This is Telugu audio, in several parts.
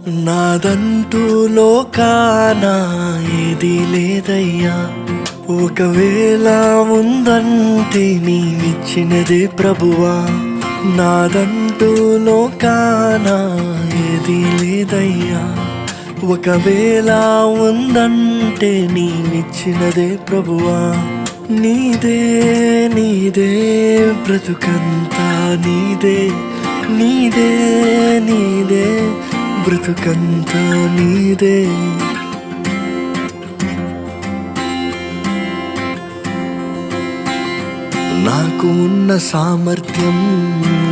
నాదంటూ లోకాన ఏది లేదయ్యా, ఒకవేళ ఉందంటే నీవిచ్చినదే ప్రభువా. నాదంటూ లోకాన ఏది లేదయ్యా, ఒకవేళ ఉందంటే నీవిచ్చినదే ప్రభువా. నీదే నీదే బ్రతుకంతా నీదే, నీదే నీదే బ్రతుకంతా నీదే. నాకు ఉన్న సామర్థ్యం,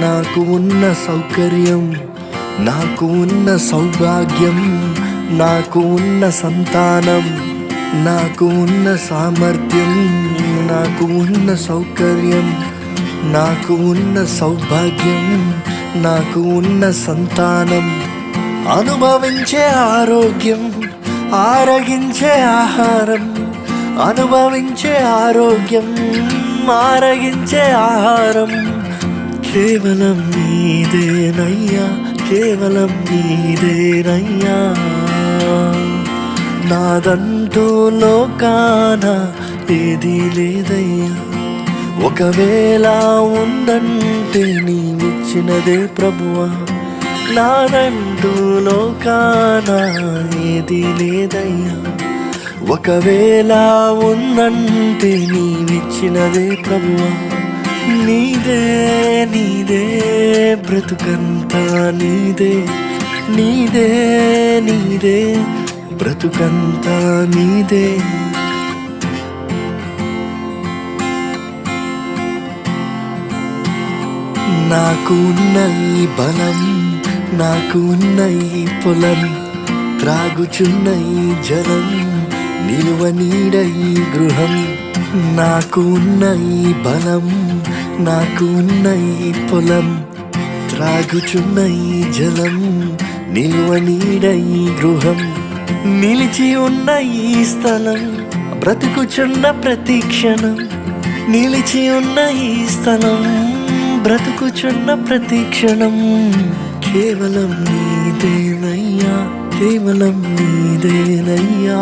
నాకు ఉన్న సౌకర్యం, నాకు ఉన్న సౌభాగ్యం, నాకు ఉన్న సంతానం, నాకు ఉన్న సామర్థ్యం, నాకు ఉన్న సౌకర్యం, నాకు ఉన్న సౌభాగ్యం, నాకు ఉన్న సంతానం, అనుభవించే ఆరోగ్యం, ఆరగించే ఆహారం, అనుభవించే ఆరోగ్యం, ఆరగించే ఆహారం కేవలం నీదేనయ్యా, కేవలం నీదేనయ్యా. నాదంటూ లోకాన ఏది లేదయ్యా, ఒకవేళ ఉందంటే నీవిచ్చినదే ప్రభువా. నాదంటూ లోకాన ఏది లేదయ్యా, ఒకవేళ ఉందంటే నీవిచ్చినదే ప్రభువా. నీదే నీదే బ్రతుకంతా నీదే, నీదే నీదే బ్రతుకంతా నీదే. నాకు ఉన్న ఈ బలం, నాకు ఉన్న ఈ పొలం, త్రాగుచున్న ఈ జలం, నిలువ నీడ ఈ గృహం. నాకు ఉన్న ఈ బలం, నాకు ఉన్న ఈ పొలం, త్రాగుచున్న ఈ జలం, నిలువ నీడ ఈ గృహం, నిలిచి ఉన్న ఈ స్థలం, బ్రతుకుచున్న ప్రతి క్షణం, నిలిచి ఉన్న ఈ స్థలం, బ్రతుకుచున్న ప్రతి క్షణం కేవలం నీదేనయ్యా, కేవలం నీదేనయ్యా.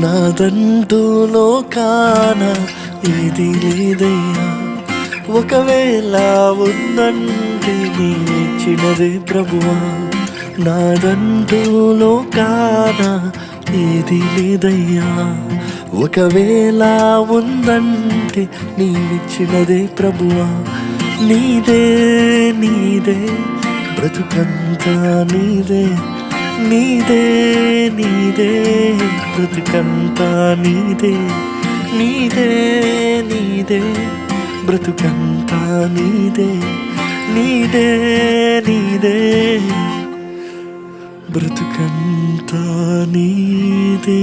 నాదంటూ లోకాన ఏది లేదయ్యా, ఒకవేళ ఉందంటే నీవిచ్చినదే ప్రభువా. నాదంటూ లోకాన ఏది లేదయ్యా, ఒకవేళ ఉందంటే నీవిచ్చినదే ప్రభువా. నీదే నీదే బ్రతుకంతా నీదే, నీదే నీదే బ్రతుకంతా నీదే, నీదే నీదే బ్రతుకంతా నీదే, నీదే నీదే బ్రతుకంతా నీదే.